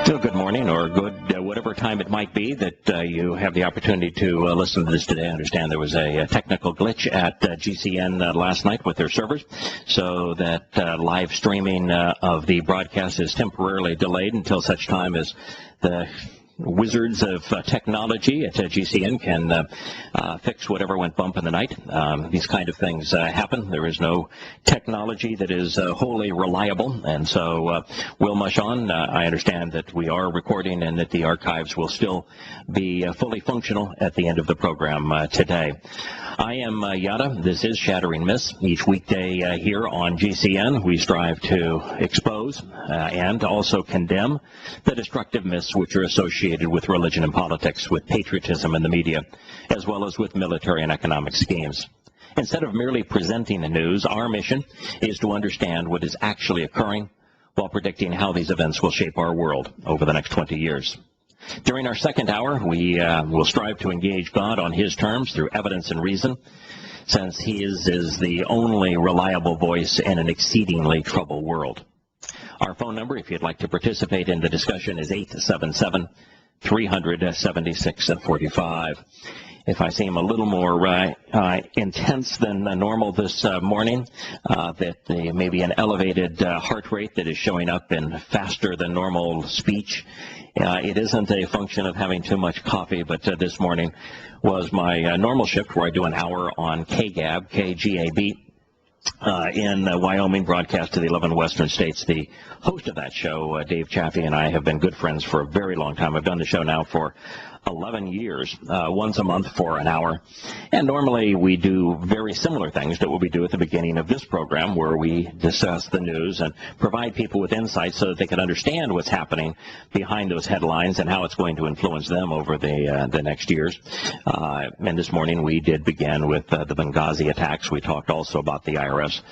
So good morning, or good whatever time it might be that you have the opportunity to listen to this today. I understand there was a technical glitch at GCN last night with their servers, so that live streaming of the broadcast is temporarily delayed until such time as the wizards of technology at GCN can fix whatever went bump in the night. These kind of things happen. There is no technology that is wholly reliable, and so we'll mush on. I understand that we are recording and that the archives will still be fully functional at the end of the program today. I am Yahowah. This is Shattering Myths. Each weekday here on GCN, we strive to expose and also condemn the destructive myths which are associated with religion and politics, with patriotism in the media, as well as with military and economic schemes. Instead of merely presenting the news, our mission is to understand what is actually occurring while predicting how these events will shape our world over the next 20 years. During our second hour, we will strive to engage God on his terms through evidence and reason, since he is the only reliable voice in an exceedingly troubled world. Our phone number, if you'd like to participate in the discussion, is 877-376-45. If I seem a little more intense than normal this morning, that maybe an elevated heart rate that is showing up in faster than normal speech, it isn't a function of having too much coffee, but this morning was my normal shift where I do an hour on KGAB, K-G-A-B, in Wyoming, broadcast to the 11 western states. The host of that show, Dave Chaffee, and I have been good friends for a very long time. I've done the show now for 11 years, once a month for an hour. And normally we do very similar things that we do at the beginning of this program, where we discuss the news and provide people with insights so that they can understand what's happening behind those headlines and how it's going to influence them over the next years. And this morning we did begin with the Benghazi attacks. We talked also about the IRS.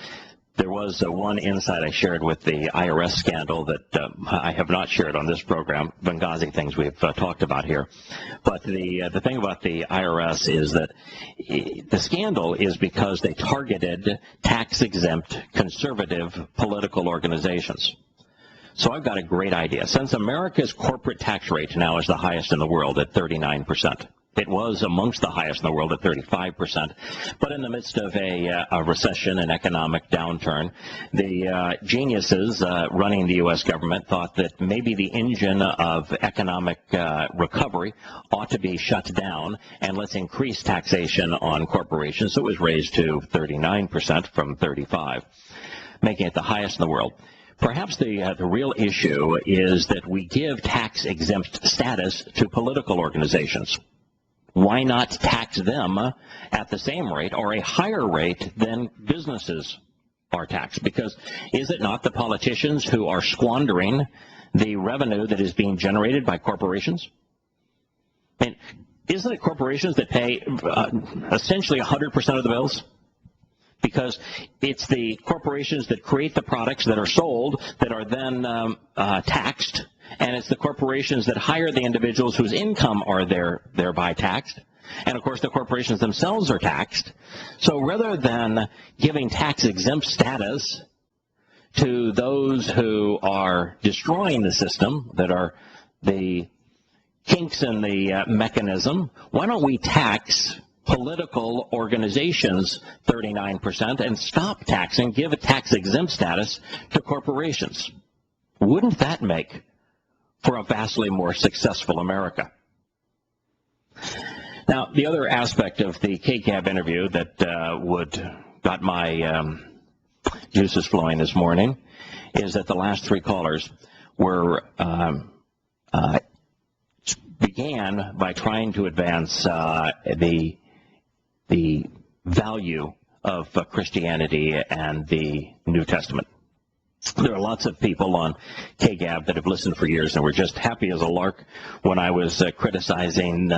There was one insight I shared with the IRS scandal that I have not shared on this program. Benghazi things we've talked about here. But the thing about the IRS is that the scandal is because they targeted tax-exempt conservative political organizations. So I've got a great idea. Since America's corporate tax rate now is the highest in the world at 39%. It was amongst the highest in the world at 35%. But in the midst of a recession and economic downturn, the geniuses running the U.S. government thought that maybe the engine of economic recovery ought to be shut down, and let's increase taxation on corporations. So it was raised to 39% from 35%, making it the highest in the world. Perhaps the real issue is that we give tax-exempt status to political organizations. Why not tax them at the same rate or a higher rate than businesses are taxed? Because is it not the politicians who are squandering the revenue that is being generated by corporations? And isn't it corporations that pay essentially 100% of the bills? Because it's the corporations that create the products that are sold that are then taxed, and it's the corporations that hire the individuals whose income are thereby taxed. And, of course, the corporations themselves are taxed. So rather than giving tax-exempt status to those who are destroying the system, that are the kinks in the mechanism, why don't we tax political organizations 39% and stop taxing, give a tax-exempt status to corporations? Wouldn't that make for a vastly more successful America? Now, the other aspect of the KCAB interview that got my juices flowing this morning is that the last three callers began by trying to advance the value of Christianity and the New Testament. There are lots of people on KGAB that have listened for years and were just happy as a lark when I was criticizing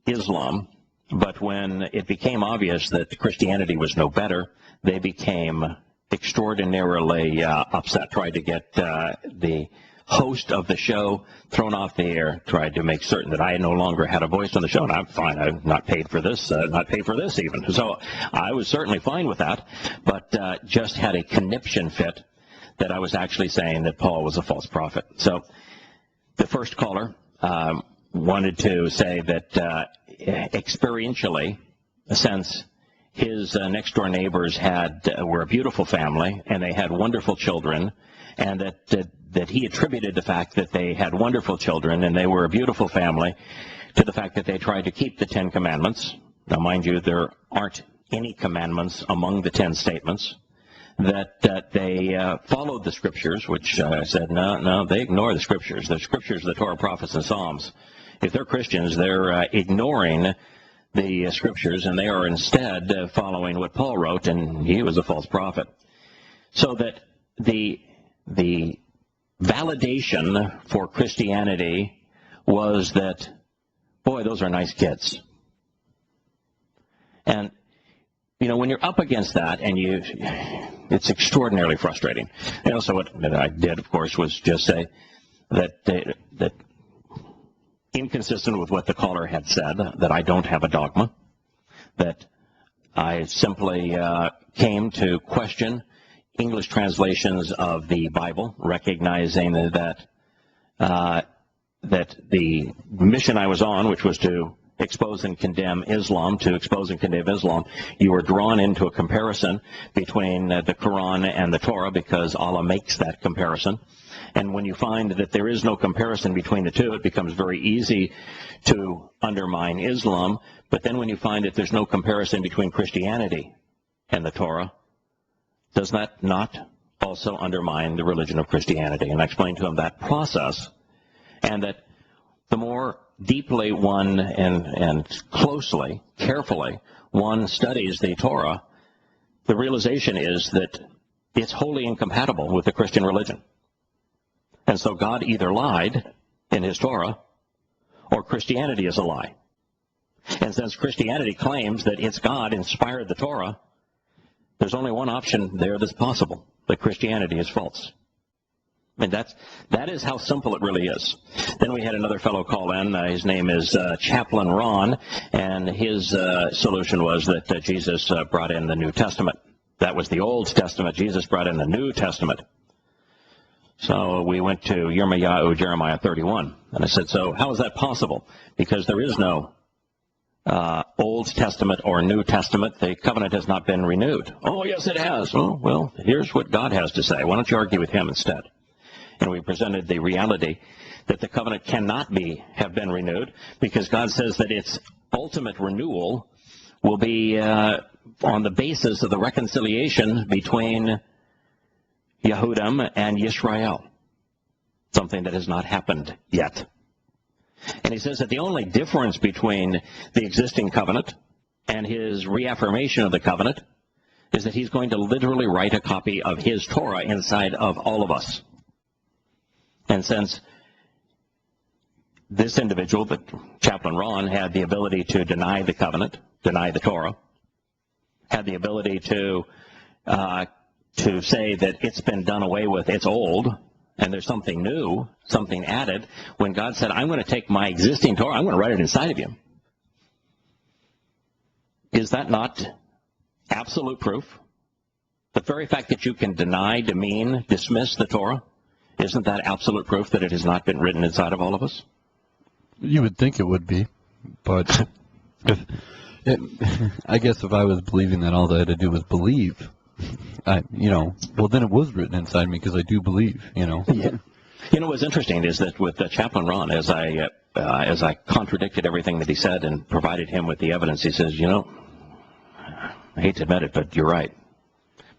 Islam. But when it became obvious that Christianity was no better, they became extraordinarily upset, tried to get the host of the show thrown off the air, tried to make certain that I no longer had a voice on the show, and I'm fine. I'm not paid for this, not paid for this even. So I was certainly fine with that, but just had a conniption fit that I was actually saying that Paul was a false prophet. So the first caller wanted to say that experientially, since his next-door neighbors were a beautiful family, and they had wonderful children, and that he attributed the fact that they had wonderful children and they were a beautiful family to the fact that they tried to keep the 10 Commandments. Now, mind you, there aren't any commandments among the 10 statements. That they followed the Scriptures, which I said, no, they ignore the Scriptures. The Scriptures, the Torah, prophets, and Psalms. If they're Christians, they're ignoring the Scriptures, and they are instead following what Paul wrote, and he was a false prophet. So that the validation for Christianity was that, boy, those are nice kids. And when you're up against that, and it's extraordinarily frustrating. And also what I did, of course, was just say that inconsistent with what the caller had said, that I don't have a dogma, that I simply came to question English translations of the Bible, recognizing that the mission I was on, which was to expose and condemn Islam, you were drawn into a comparison between the Quran and the Torah because Allah makes that comparison. And when you find that there is no comparison between the two, it becomes very easy to undermine Islam. But then when you find that there's no comparison between Christianity and the Torah, does that not also undermine the religion of Christianity? And I explained to him that process, and that the more deeply one and closely, carefully, one studies the Torah, the realization is that it's wholly incompatible with the Christian religion. And so God either lied in his Torah, or Christianity is a lie. And since Christianity claims that its God inspired the Torah, there's only one option there that's possible, that Christianity is false. I mean, that is how simple it really is. Then we had another fellow call in. His name is Chaplain Ron, and his solution was that Jesus brought in the New Testament. That was the Old Testament. Jesus brought in the New Testament. So we went to Yirmiyahu, Jeremiah 31, and I said, so how is that possible? Because there is no Old Testament or New Testament. The covenant has not been renewed. Oh, yes, it has. Oh, well, here's what God has to say. Why don't you argue with him instead? And we presented the reality that the covenant cannot have been renewed, because God says that its ultimate renewal will be on the basis of the reconciliation between Yehudim and Yisrael, something that has not happened yet. And he says that the only difference between the existing covenant and his reaffirmation of the covenant is that he's going to literally write a copy of his Torah inside of all of us. And since this individual, the Chaplain Ron, had the ability to deny the covenant, deny the Torah, had the ability to say that it's been done away with, it's old, and there's something new, something added, when God said, I'm going to take my existing Torah, I'm going to write it inside of you. Is that not absolute proof? The very fact that you can deny, demean, dismiss the Torah, isn't that absolute proof that it has not been written inside of all of us? You would think it would be, but I guess if I was believing that all I had to do was believe, well, then it was written inside me because I do believe, Yeah. What's interesting is that with Chaplain Ron, as I contradicted everything that he said and provided him with the evidence, he says, I hate to admit it, but you're right.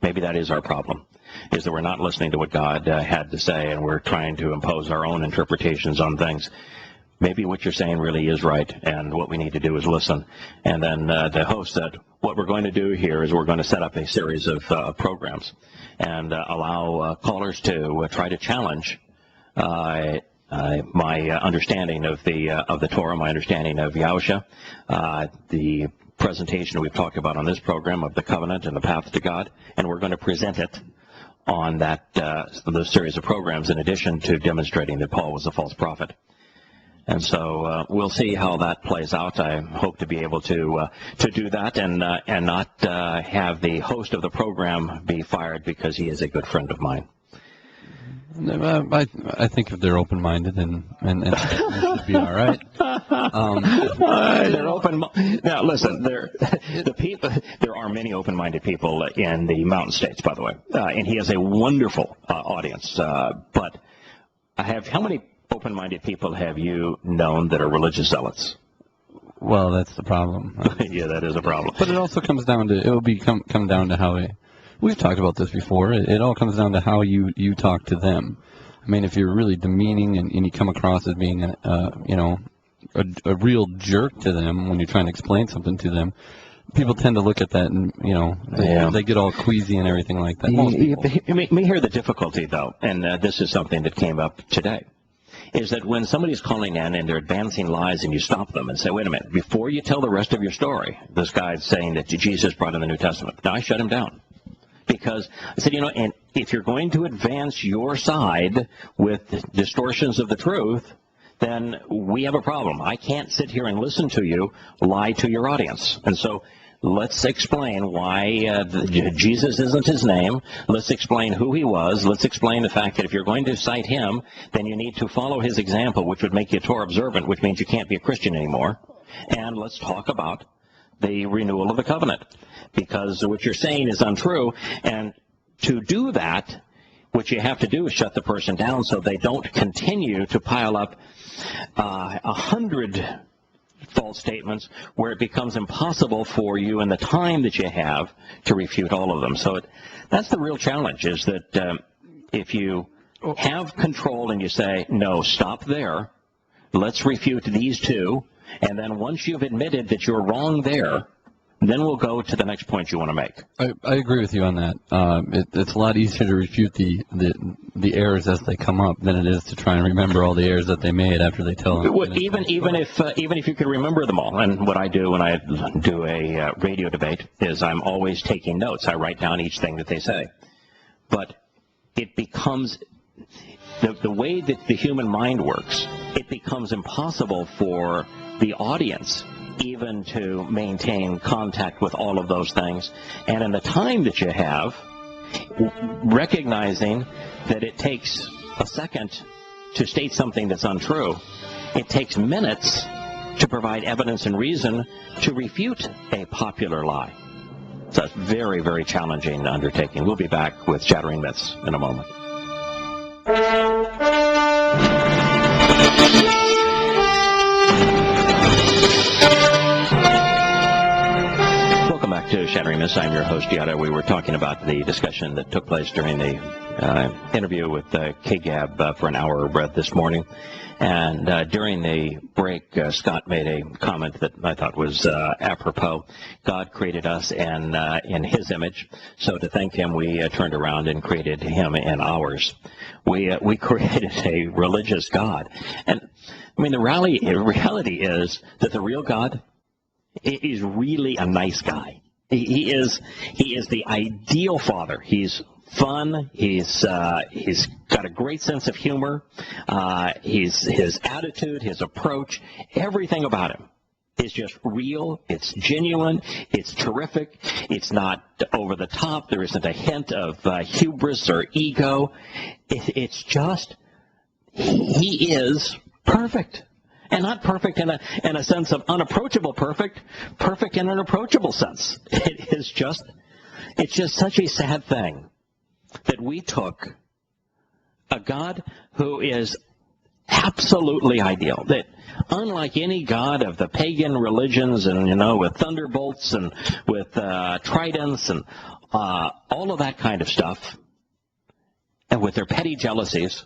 Maybe that is our problem, is that we're not listening to what God had to say, and we're trying to impose our own interpretations on things. Maybe what you're saying really is right, and what we need to do is listen. And then the host said, what we're going to do here is we're going to set up a series of programs and allow callers to try to challenge my understanding of the Torah, my understanding of Yahowah, the presentation we've talked about on this program of the covenant and the path to God, and we're going to present it on those series of programs in addition to demonstrating that Paul was a false prophet. And so we'll see how that plays out. I hope to be able to do that and not have the host of the program be fired because he is a good friend of mine. I think if they're open-minded and it should be all right. They're open. Now, listen. There are many open-minded people in the Mountain States, by the way, and he has a wonderful audience. But how many open-minded people have you known that are religious zealots? Well, that's the problem. Yeah, that is a problem. But it also comes down to come down to how we've talked about this before. It all comes down to how you talk to them. I mean, if you're really demeaning and you come across as being a real jerk to them when you're trying to explain something to them, people tend to look at that and they get all queasy and everything like that. Most people. Me hear the difficulty though, and this is something that came up today. Is that when somebody's calling in and they're advancing lies and you stop them and say, wait a minute, before you tell the rest of your story, this guy's saying that Jesus brought in the New Testament. Now, I shut him down because I said, and if you're going to advance your side with distortions of the truth, then we have a problem. I can't sit here and listen to you lie to your audience. And so let's explain why Jesus isn't his name. Let's explain who he was. Let's explain the fact that if you're going to cite him, then you need to follow his example, which would make you Torah observant, which means you can't be a Christian anymore. And let's talk about the renewal of the covenant, because what you're saying is untrue. And to do that, what you have to do is shut the person down so they don't continue to pile up 100 false statements where it becomes impossible for you in the time that you have to refute all of them. So that's the real challenge, is that if you have control and you say, no, stop there, let's refute these two, and then once you've admitted that you're wrong there, then we'll go to the next point you want to make. I agree with you on that. It's a lot easier to refute the errors as they come up than it is to try and remember all the errors that they made after they tell them. Well, even if you could remember them all, and what I do when I do a radio debate is I'm always taking notes. I write down each thing that they say, but it becomes the way that the human mind works. It becomes impossible for the audience even to maintain contact with all of those things. And in the time that you have, recognizing that it takes a second to state something that's untrue, it takes minutes to provide evidence and reason to refute a popular lie. So it's a very, very challenging undertaking. We'll be back with Shattering Myths in a moment. Welcome back to Shattering Myths. I'm your host, Yahowah. We were talking about the discussion that took place during the interview with KGAB for an hour this morning. And during the break, Scott made a comment that I thought was apropos. God created us in his image. So to thank him, we turned around and created him in ours. We created a religious God. And I mean, the reality is that the real God is really a nice guy. He is the ideal father. He's fun. He's got a great sense of humor. His attitude, his approach, everything about him is just real. It's genuine. It's terrific. It's not over the top. There isn't a hint of hubris or ego. It's just he is perfect. And not perfect in a sense of unapproachable perfect in an approachable sense. It's just such a sad thing that we took a God who is absolutely ideal, that unlike any god of the pagan religions and, with thunderbolts and with tridents and all of that kind of stuff, and with their petty jealousies,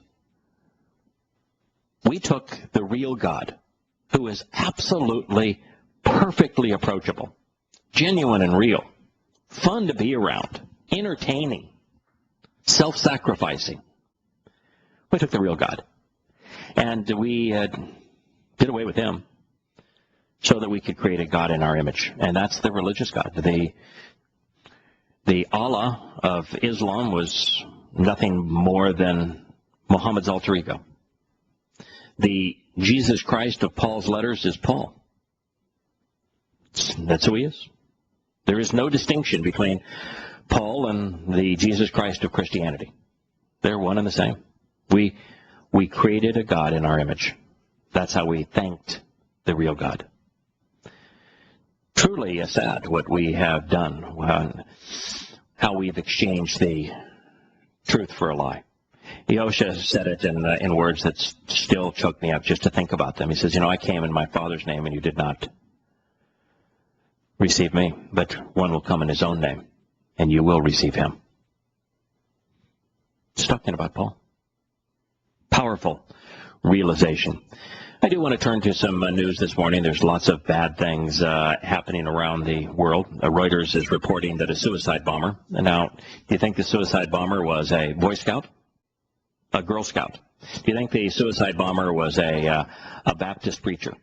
we took the real God, who is absolutely perfectly approachable, genuine and real, fun to be around, entertaining, self-sacrificing. We took the real God, and we did away with him so that we could create a God in our image, and that's the religious God. The Allah of Islam was nothing more than Muhammad's alter ego. The Jesus Christ of Paul's letters is Paul. That's who he is. There is no distinction between Paul and the Jesus Christ of Christianity. They're one and the same. We created a God in our image. That's how we thanked the real God. Truly sad what we have done, how we've exchanged the truth for a lie. Yahowah said it in words that still choke me up just to think about them. He says, I came in my Father's name and you did not receive me, but one will come in his own name and you will receive him. Just talking about Paul. Powerful realization. I do want to turn to some news this morning. There's lots of bad things happening around the world. Reuters is reporting that a suicide bomber. Now, do you think the suicide bomber was a Boy Scout? A Girl Scout? Do you think the suicide bomber was a Baptist preacher?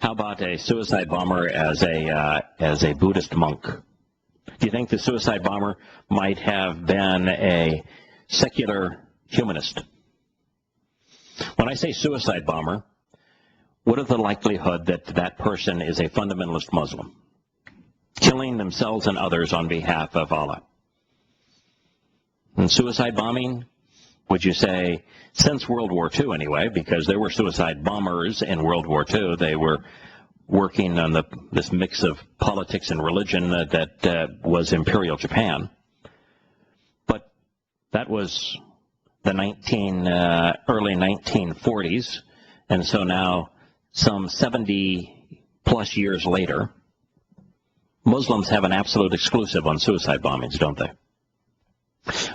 How about a suicide bomber as a Buddhist monk? Do you think the suicide bomber might have been a secular humanist? When I say suicide bomber, what is the likelihood that that person is a fundamentalist Muslim, killing themselves and others on behalf of Allah? And suicide bombing, would you say, since World War II anyway, because there were suicide bombers in World War II, they were working on this mix of politics and religion that was Imperial Japan. But that was the early 1940s, and so now, some 70 plus years later, Muslims have an absolute exclusive on suicide bombings, don't they?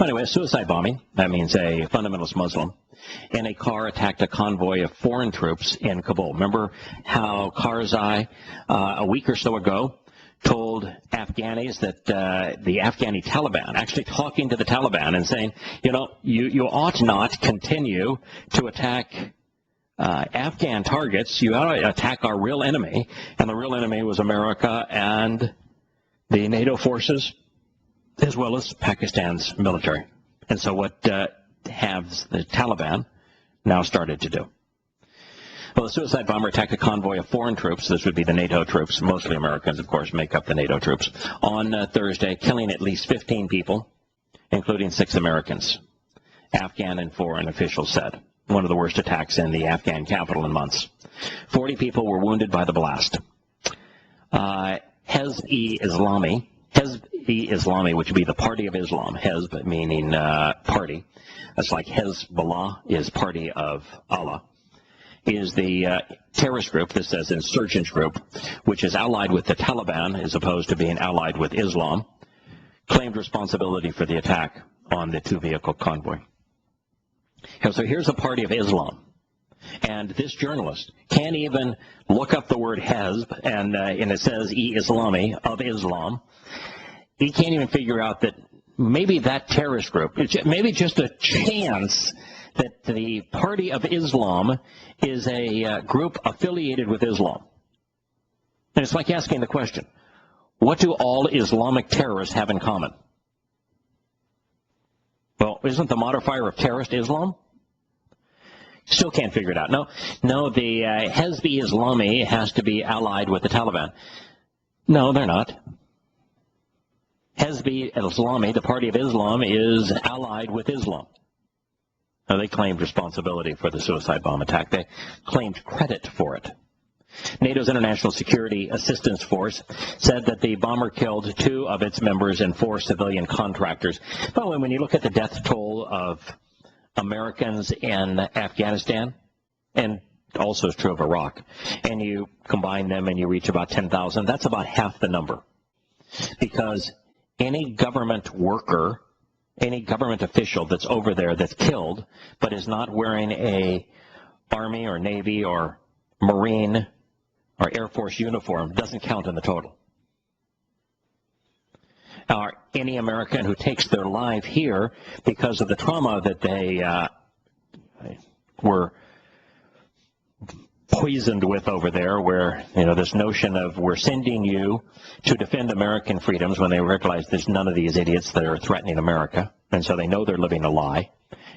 Anyway, suicide bombing, that means a fundamentalist Muslim in a car attacked a convoy of foreign troops in Kabul. Remember how Karzai, a week or so ago, told Afghanis that the Afghani Taliban, actually talking to the Taliban and saying, you ought not continue to attack Afghan targets. You ought to attack our real enemy. And the real enemy was America and the NATO forces, as well as Pakistan's military. And so what have the Taliban now started to do? Well, the suicide bomber attacked a convoy of foreign troops. This would be the NATO troops, mostly Americans, of course, make up the NATO troops, on Thursday, killing at least 15 people, including 6 Americans, Afghan and foreign officials said. One of the worst attacks in the Afghan capital in months. 40 people were wounded by the blast. Hezb-e-Islami, which would be the Party of Islam, Hezb meaning party, that's like Hezbollah is Party of Allah, is the terrorist group, this says insurgent group, which is allied with the Taliban as opposed to being allied with Islam, claimed responsibility for the attack on the 2-vehicle convoy. So here's a Party of Islam, and this journalist can't even look up the word Hezb, and it says e-Islami, of Islam. He can't even figure out that maybe that terrorist group, maybe just a chance that the Party of Islam is a group affiliated with Islam. And it's like asking the question, what do all Islamic terrorists have in common? Well, isn't the modifier of terrorist Islam? Still can't figure it out. No, the Hezb-e-Islami has to be allied with the Taliban. No, they're not. Hezb-e-Islami, the Party of Islam, is allied with Islam. Now, they claimed responsibility for the suicide bomb attack. They claimed credit for it. NATO's International Security Assistance Force said that the bomber killed 2 of its members and 4 civilian contractors. By the way, when you look at the death toll of Americans in Afghanistan, and also is true of Iraq, and you combine them and you reach about 10,000, that's about half the number. Because any government worker, any government official that's over there that's killed but is not wearing a Army or Navy or Marine or Air Force uniform doesn't count in the total. Or any American who takes their life here because of the trauma that they were poisoned with over there, where this notion of we're sending you to defend American freedoms, when they realize there's none of these idiots that are threatening America, and so they know they're living a lie.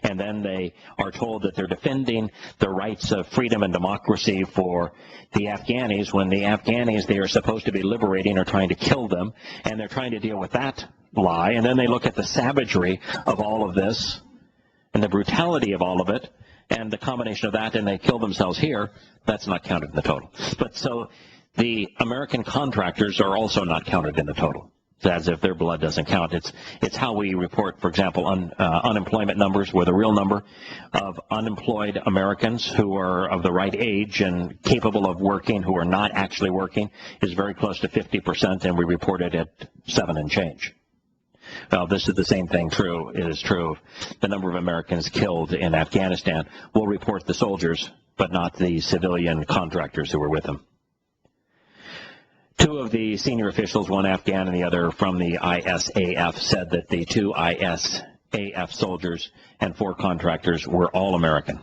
And then they are told that they're defending the rights of freedom and democracy for the Afghanis, when the Afghanis they are supposed to be liberating are trying to kill them, and they're trying to deal with that lie. And then they look at the savagery of all of this, and the brutality of all of it, and the combination of that, and they kill themselves here, that's not counted in the total. But so the American contractors are also not counted in the total. It's as if their blood doesn't count. It's how we report, for example, unemployment numbers, where the real number of unemployed Americans who are of the right age and capable of working, who are not actually working, is very close to 50%, and we report it at 7 and change. Well, this is the same thing true. It is true. The number of Americans killed in Afghanistan will report the soldiers, but not the civilian contractors who were with them. Two of the senior officials, one Afghan and the other from the ISAF, said that the 2 ISAF soldiers and 4 contractors were all American.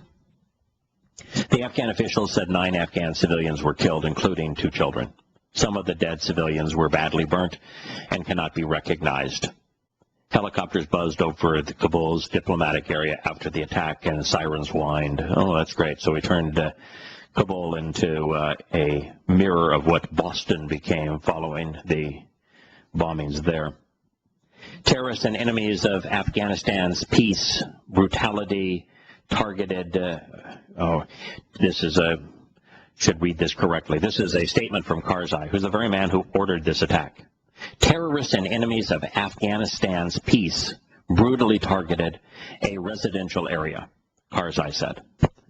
The Afghan officials said 9 Afghan civilians were killed, including 2 children. Some of the dead civilians were badly burnt and cannot be recognized. Helicopters buzzed over the Kabul's diplomatic area after the attack, and sirens whined. Oh, that's great. So we turned Kabul into a mirror of what Boston became following the bombings there. Terrorists and enemies of Afghanistan's peace, brutality, targeted, should read this correctly. This is a statement from Karzai, who's the very man who ordered this attack. Terrorists and enemies of Afghanistan's peace brutally targeted a residential area, Karzai said.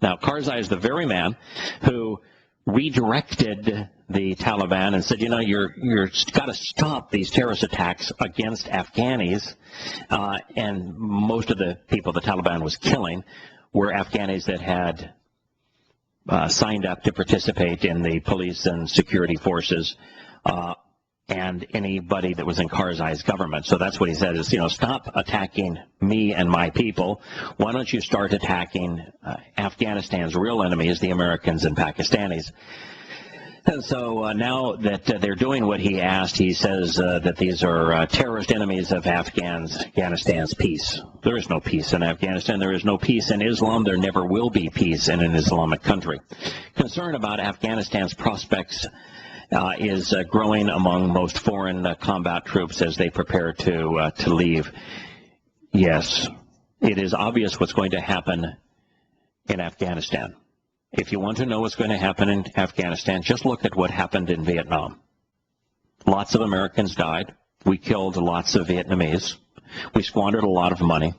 Now, Karzai is the very man who redirected the Taliban and said, you know, you're got to stop these terrorist attacks against Afghanis. And most of the people the Taliban was killing were Afghanis that had signed up to participate in the police and security forces, and anybody that was in Karzai's government. So that's what he said is, you know, stop attacking me and my people. Why don't you start attacking Afghanistan's real enemies, the Americans and Pakistanis? And so now that they're doing what he asked, he says that these are terrorist enemies of Afghanistan's peace. There is no peace in Afghanistan. There is no peace in Islam. There never will be peace in an Islamic country. Concern about Afghanistan's prospects is growing among most foreign combat troops as they prepare to leave. Yes, it is obvious what's going to happen in Afghanistan. If you want to know what's going to happen in Afghanistan, just look at what happened in Vietnam. Lots of Americans died. We killed lots of Vietnamese. We squandered a lot of money.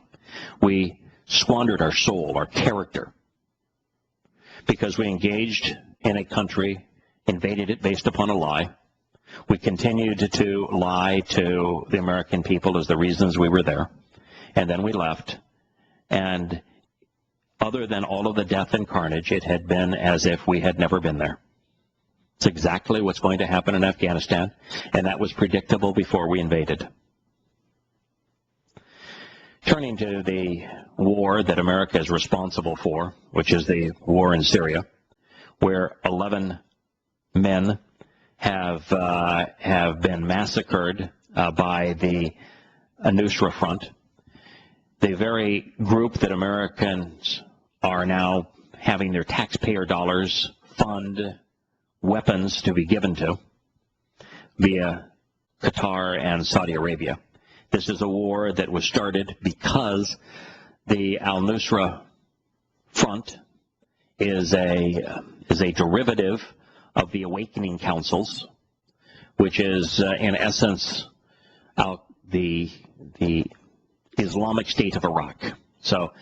We squandered our soul, our character, because we engaged in a country, invaded it based upon a lie. We continued to lie to the American people as the reasons we were there, and then we left. And other than all of the death and carnage, it had been as if we had never been there. It's exactly what's going to happen in Afghanistan, and that was predictable before we invaded. Turning to the war that America is responsible for, which is the war in Syria, where 11 men have been massacred by the al-Nusra Front, the very group that Americans are now having their taxpayer dollars fund weapons to be given to via Qatar and Saudi Arabia. This is a war that was started because the al-Nusra Front is a derivative of the Awakening Councils, which is in essence the Islamic State of Iraq. So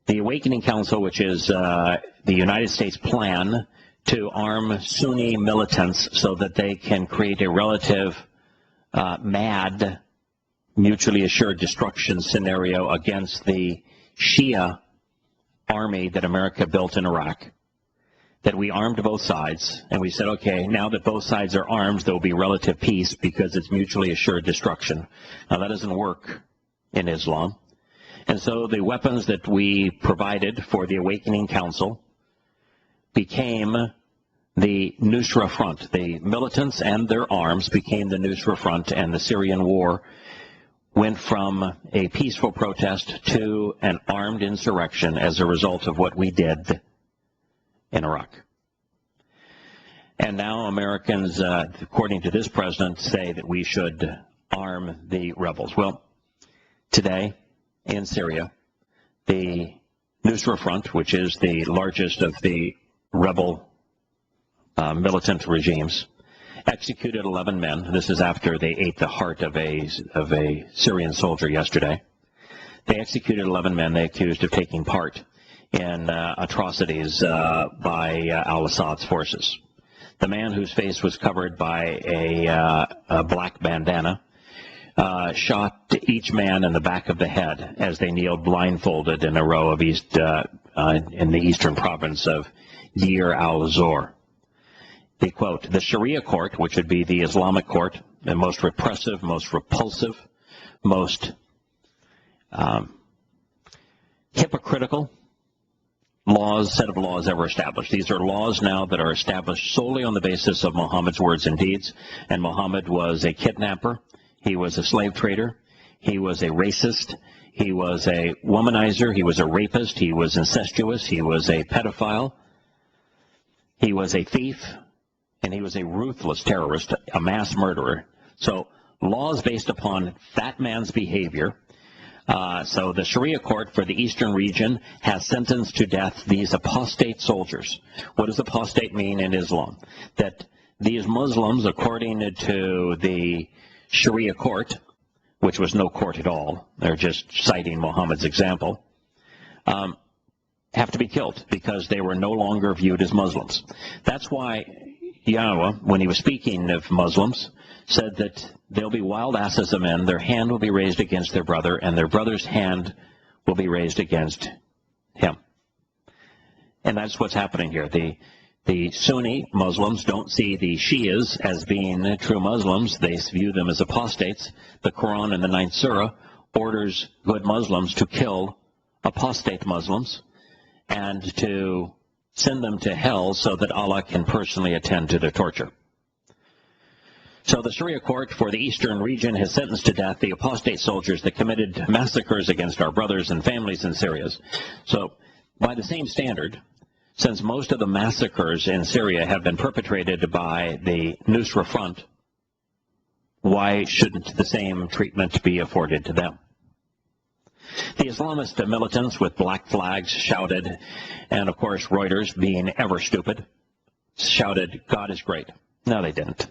the Awakening Council, which is the United States plan to arm Sunni militants so that they can create a relative mad, mutually assured destruction scenario against the Shia army that America built in Iraq, that we armed both sides, and we said, okay, now that both sides are armed, there will be relative peace because it's mutually assured destruction. Now, that doesn't work in Islam. And so the weapons that we provided for the Awakening Council became the Nusra Front. The militants and their arms became the Nusra Front, and the Syrian war went from a peaceful protest to an armed insurrection as a result of what we did in Iraq. And now Americans, according to this president, say that we should arm the rebels. Well, today in Syria, the Nusra Front, which is the largest of the rebel militant regimes, executed 11 men. This is after they ate the heart of a Syrian soldier yesterday. They executed 11 men they accused of taking part in atrocities by al-Assad's forces. The man whose face was covered by a black bandana shot each man in the back of the head as they kneeled blindfolded in a row of in the eastern province of Deir al-Zor. The quote, the Sharia court, which would be the Islamic court, the most repressive, most repulsive, most hypocritical set of laws ever established. These are laws now that are established solely on the basis of Muhammad's words and deeds. And Muhammad was a kidnapper. He was a slave trader. He was a racist. He was a womanizer. He was a rapist. He was incestuous. He was a pedophile. He was a thief. And he was a ruthless terrorist, a mass murderer. So laws based upon that man's behavior. So the Sharia court for the eastern region has sentenced to death these apostate soldiers. What does apostate mean in Islam? That these Muslims, according to the Sharia court, which was no court at all, they're just citing Muhammad's example, have to be killed because they were no longer viewed as Muslims. That's why Yahowah, when he was speaking of Muslims, said that they'll be wild asses of men, their hand will be raised against their brother, and their brother's hand will be raised against him. And that's what's happening here. The Sunni Muslims don't see the Shias as being true Muslims. They view them as apostates. The Quran in the 9th Surah orders good Muslims to kill apostate Muslims and to send them to hell so that Allah can personally attend to their torture. So the Sharia court for the eastern region has sentenced to death the apostate soldiers that committed massacres against our brothers and families in Syria. So by the same standard, since most of the massacres in Syria have been perpetrated by the Nusra Front, why shouldn't the same treatment be afforded to them? The Islamist militants with black flags shouted, and of course Reuters, being ever stupid, shouted, God is great. No, they didn't.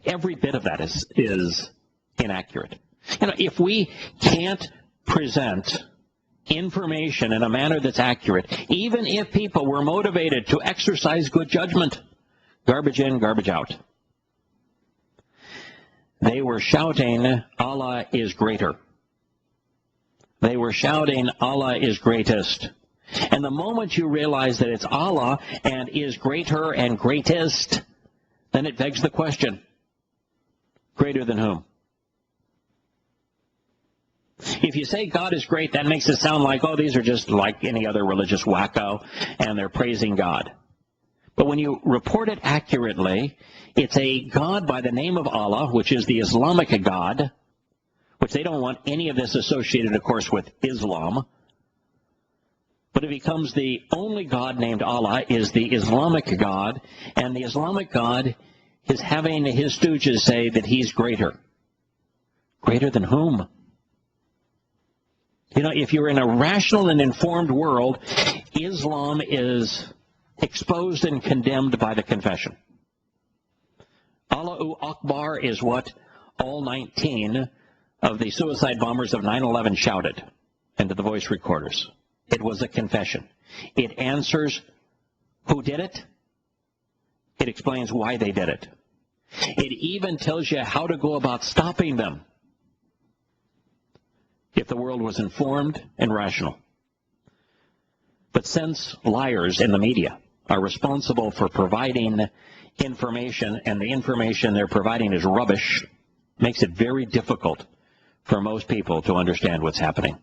Every bit of that is inaccurate. You know, if we can't present information in a manner that's accurate, even if people were motivated to exercise good judgment, garbage in, garbage out. They were shouting, Allah is greater. They were shouting, Allah is greatest. And the moment you realize that it's Allah and is greater and greatest, then it begs the question, greater than whom? If you say God is great, that makes it sound like, oh, these are just like any other religious wacko, and they're praising God. But when you report it accurately, it's a God by the name of Allah, which is the Islamic God, which they don't want any of this associated, of course, with Islam. But it becomes the only God named Allah is the Islamic God, and the Islamic God is having his stooges say that he's greater. Greater than whom? You know, if you're in a rational and informed world, Islam is exposed and condemned by the confession. Allahu Akbar is what all 19 of the suicide bombers of 9/11 shouted into the voice recorders. It was a confession. It answers who did it. It explains why they did it. It even tells you how to go about stopping them if the world was informed and rational. But since liars in the media are responsible for providing information, and the information they're providing is rubbish, makes it very difficult for most people to understand what's happening.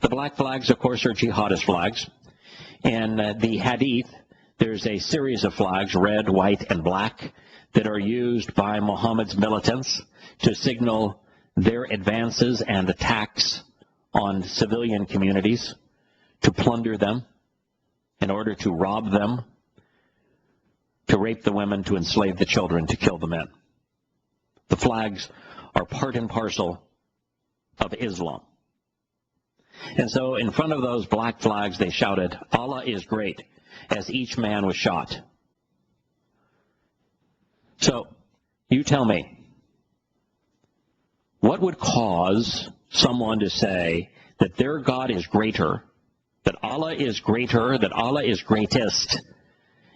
The black flags, of course, are jihadist flags. In the Hadith, there's a series of flags, red, white, and black, that are used by Muhammad's militants to signal their advances and attacks on civilian communities, to plunder them, in order to rob them, to rape the women, to enslave the children, to kill the men. The flags are part and parcel of Islam. And so in front of those black flags, they shouted, "Allah is great," as each man was shot. So you tell me, what would cause someone to say that their God is greater, that Allah is greater, that Allah is greatest,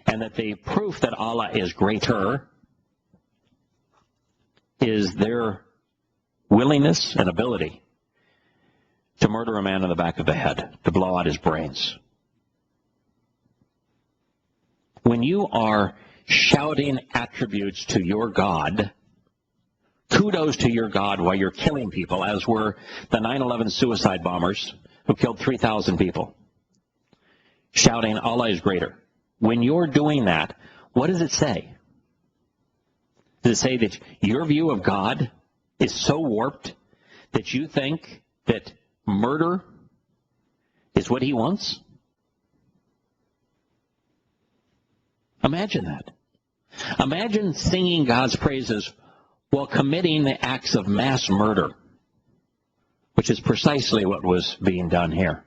and that the proof that Allah is greater is their willingness and ability to murder a man in the back of the head, to blow out his brains? When you are shouting attributes to your God, kudos to your God while you're killing people, as were the 9/11 suicide bombers who killed 3,000 people, shouting, "Allah is greater." When you're doing that, what does it say? Does it say that your view of God is so warped that you think that murder is what he wants? Imagine that. Imagine singing God's praises while committing the acts of mass murder, which is precisely what was being done here.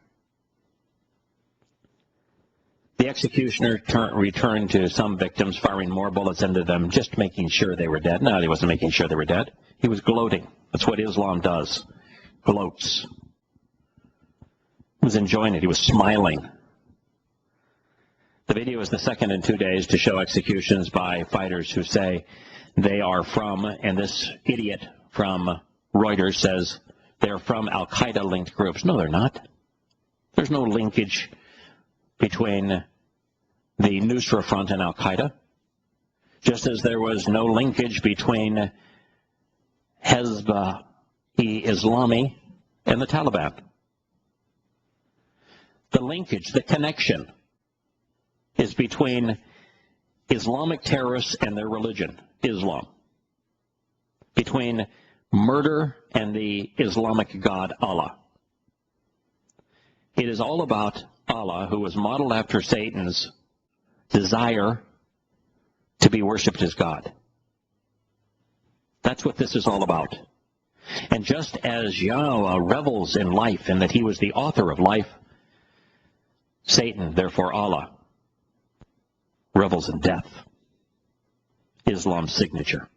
The executioner returned to some victims, firing more bullets into them, just making sure they were dead. No, he wasn't making sure they were dead. He was gloating. That's what Islam does. Gloats. He was enjoying it. He was smiling. The video is the second in 2 days to show executions by fighters who say they are from, and this idiot from Reuters says they're from al-Qaeda-linked groups. No, they're not. There's no linkage between the Nusra Front and al-Qaeda, just as there was no linkage between Hezbollah-e-Islami and the Taliban. The linkage, the connection, is between Islamic terrorists and their religion, Islam, between murder and the Islamic God, Allah. It is all about Allah, who was modeled after Satan's desire to be worshipped as God. That's what this is all about. And just as Yahowah revels in life and that he was the author of life, Satan, therefore Allah, revels in death. Islam's signature.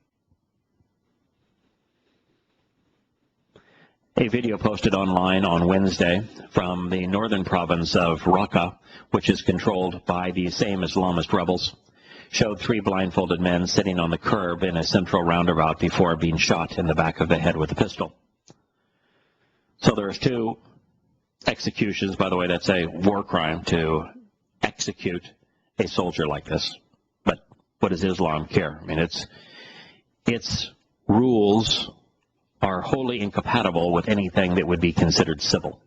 A video posted online on Wednesday from the northern province of Raqqa, which is controlled by the same Islamist rebels, showed 3 blindfolded men sitting on the curb in a central roundabout before being shot in the back of the head with a pistol. So there's 2 executions. By the way, that's a war crime to execute a soldier like this. But what does Islam care? I mean, its rules are wholly incompatible with anything that would be considered civil.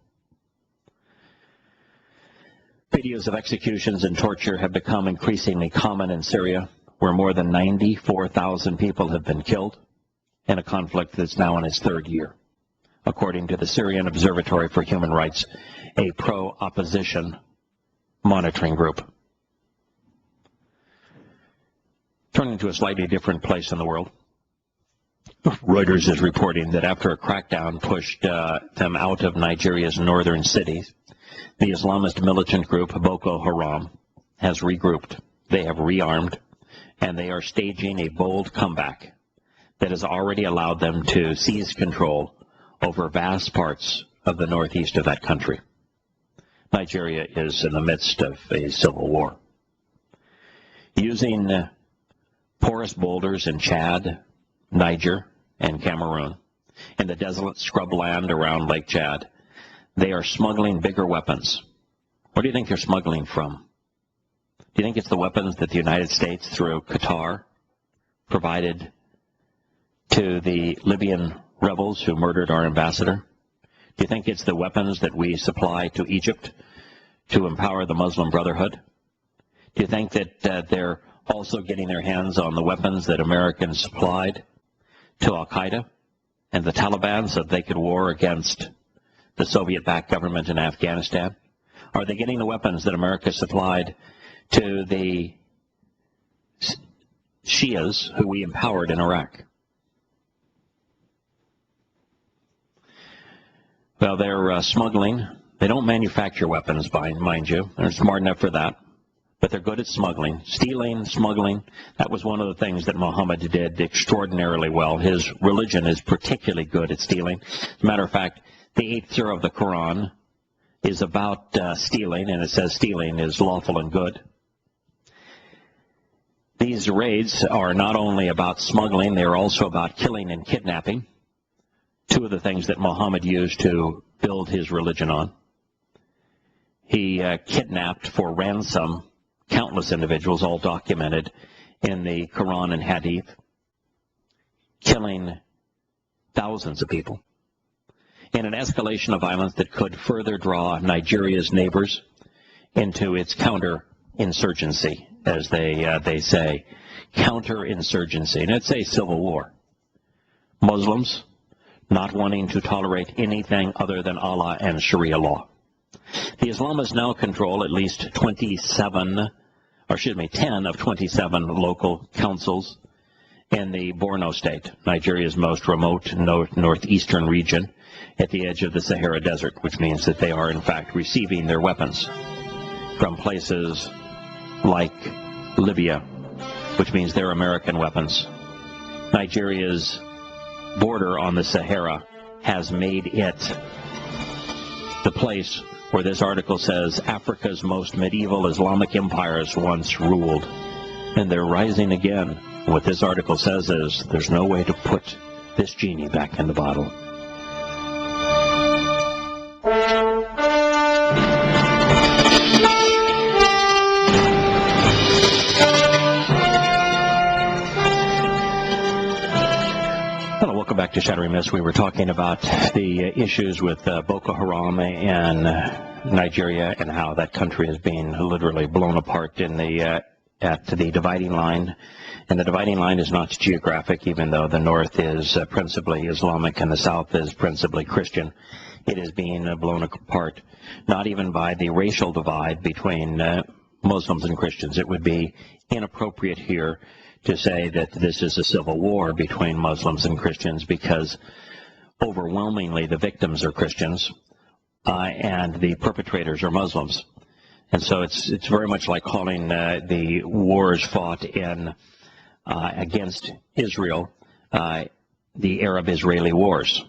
Videos of executions and torture have become increasingly common in Syria, where more than 94,000 people have been killed in a conflict that's now in its 3rd year, according to the Syrian Observatory for Human Rights, a pro-opposition monitoring group. Turning to a slightly different place in the world, Reuters is reporting that after a crackdown pushed them out of Nigeria's northern cities, the Islamist militant group Boko Haram has regrouped. They have rearmed, and they are staging a bold comeback that has already allowed them to seize control over vast parts of the northeast of that country. Nigeria is in the midst of a civil war. Using porous boulders in Chad, Niger, and Cameroon, in the desolate scrubland around Lake Chad, they are smuggling bigger weapons. What do you think they're smuggling from? Do you think it's the weapons that the United States, through Qatar, provided to the Libyan rebels who murdered our ambassador? Do you think it's the weapons that we supply to Egypt to empower the Muslim Brotherhood? Do you think that they're also getting their hands on the weapons that Americans supplied to al-Qaeda and the Taliban so that they could war against the Soviet-backed government in Afghanistan? Are they getting the weapons that America supplied to the Shias who we empowered in Iraq? Well, they're smuggling They don't manufacture weapons, mind you. They're smart enough for that. But they're good at smuggling. Stealing, smuggling, that was one of the things that Muhammad did extraordinarily well. His religion is particularly good at stealing. As a matter of fact, the 8th surah of the Quran is about stealing, and it says stealing is lawful and good. These raids are not only about smuggling, they are also about killing and kidnapping, two of the things that Muhammad used to build his religion on. He kidnapped for ransom countless individuals, all documented in the Quran and Hadith, killing thousands of people in an escalation of violence that could further draw Nigeria's neighbors into its counterinsurgency, as they say, counterinsurgency. And it's a civil war. Muslims not wanting to tolerate anything other than Allah and Sharia law. The Islamists now control at least 10 of 27 local councils in the Borno state, Nigeria's most remote northeastern region at the edge of the Sahara Desert, which means that they are in fact receiving their weapons from places like Libya, which means they're American weapons. Nigeria's border on the Sahara has made it the place where this article says Africa's most medieval Islamic empires once ruled, and they're rising again. What this article says is there's no way to put this genie back in the bottle. Welcome back to Shattering Myths. We were talking about the issues with Boko Haram in Nigeria and how that country is being literally blown apart in at the dividing line. And the dividing line is not geographic, even though the north is principally Islamic and the south is principally Christian. It is being blown apart, not even by the racial divide between Muslims and Christians. It would be inappropriate here to say that this is a civil war between Muslims and Christians, because overwhelmingly the victims are Christians and the perpetrators are Muslims. And so it's very much like calling the wars fought in against Israel the Arab-Israeli wars.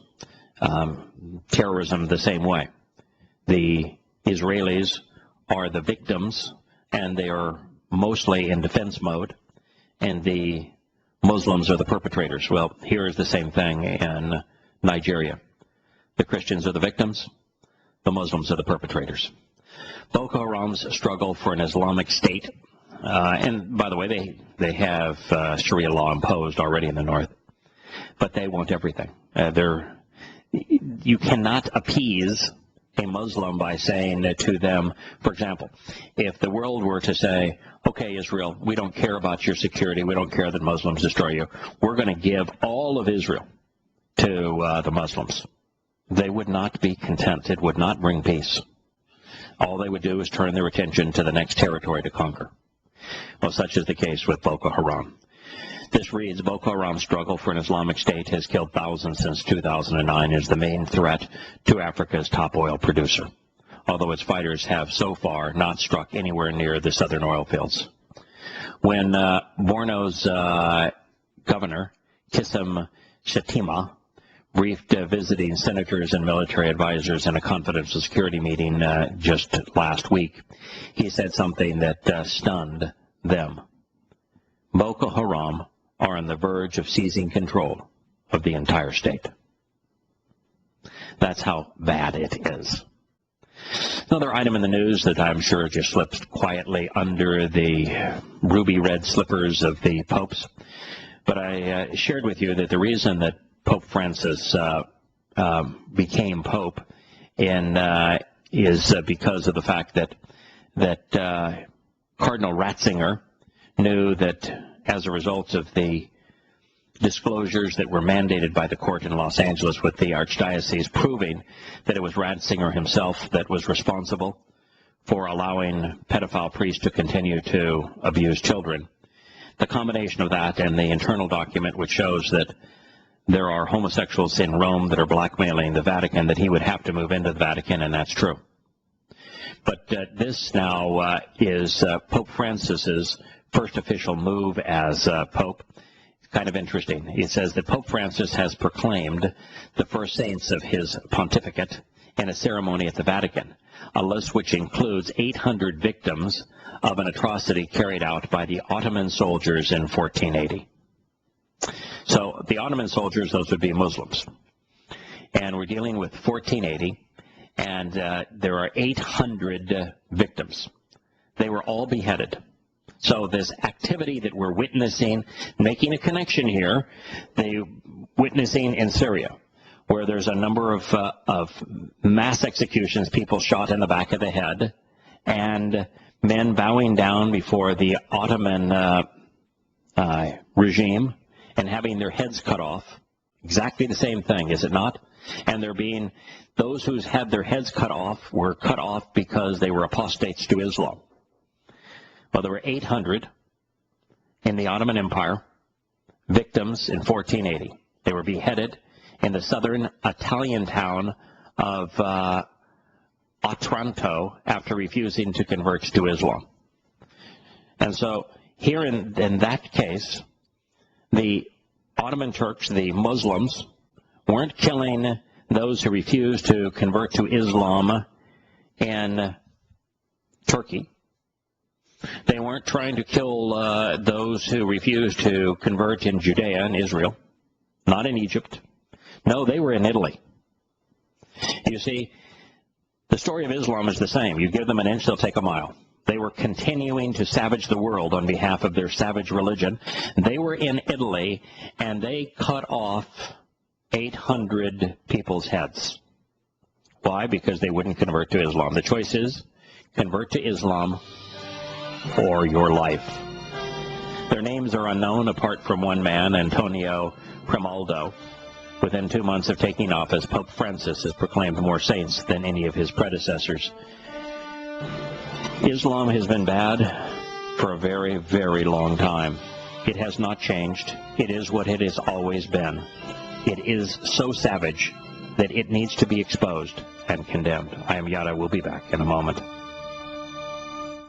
Terrorism the same way. The Israelis are the victims, and they are mostly in defense mode, and the Muslims are the perpetrators. Well, here is the same thing in Nigeria. The Christians are the victims, the Muslims are the perpetrators. Boko Haram's struggle for an Islamic state, and by the way, they have Sharia law imposed already in the north, but they want everything. You cannot appease a Muslim by saying to them, for example, if the world were to say, okay, Israel, we don't care about your security, we don't care that Muslims destroy you, we're going to give all of Israel to the Muslims. They would not be content. It would not bring peace. All they would do is turn their attention to the next territory to conquer. Well, such is the case with Boko Haram. This reads, Boko Haram's struggle for an Islamic state has killed thousands since 2009 and is the main threat to Africa's top oil producer, although its fighters have so far not struck anywhere near the southern oil fields. When Borno's governor, Kissim Shettima, briefed visiting senators and military advisors in a confidential security meeting just last week, he said something that stunned them. Boko Haram are on the verge of seizing control of the entire state. That's how bad it is. Another item in the news that I'm sure just slipped quietly under the ruby red slippers of the popes, but I shared with you that the reason that Pope Francis became pope is because of the fact that Cardinal Ratzinger knew that as a result of the disclosures that were mandated by the court in Los Angeles with the archdiocese proving that it was Ratzinger himself that was responsible for allowing pedophile priests to continue to abuse children. The combination of that and the internal document which shows that there are homosexuals in Rome that are blackmailing the Vatican, that he would have to move into the Vatican, and that's true. But this now is Pope Francis's first official move as Pope. It's kind of interesting. He says that Pope Francis has proclaimed the first saints of his pontificate in a ceremony at the Vatican, a list which includes 800 victims of an atrocity carried out by the Ottoman soldiers in 1480. So the Ottoman soldiers, those would be Muslims. And we're dealing with 1480, and there are 800 victims. They were all beheaded. So this activity that we're witnessing, making a connection here, they witnessing in Syria, where there's a number of mass executions, people shot in the back of the head, and men bowing down before the Ottoman regime and having their heads cut off. Exactly the same thing, is it not? And there being those who had their heads cut off were cut off because they were apostates to Islam. Well, there were 800 in the Ottoman Empire, victims in 1480. They were beheaded in the southern Italian town of Otranto after refusing to convert to Islam. And so here in that case, the Ottoman Turks, the Muslims, weren't killing those who refused to convert to Islam in Turkey. They weren't trying to kill those who refused to convert in Judea and Israel, not in Egypt. No, they were in Italy. You see, the story of Islam is the same. You give them an inch, they'll take a mile. They were continuing to savage the world on behalf of their savage religion. They were in Italy, and they cut off 800 people's heads. Why? Because they wouldn't convert to Islam. The choice is convert to Islam or your life. Their names are unknown apart from one man, Antonio Primaldo. Within 2 months of taking office, Pope Francis has proclaimed more saints than any of his predecessors. Islam has been bad for a very, very long time. It has not changed. It is what it has always been. It is so savage that it needs to be exposed and condemned. I am Yahowah. We'll be back in a moment.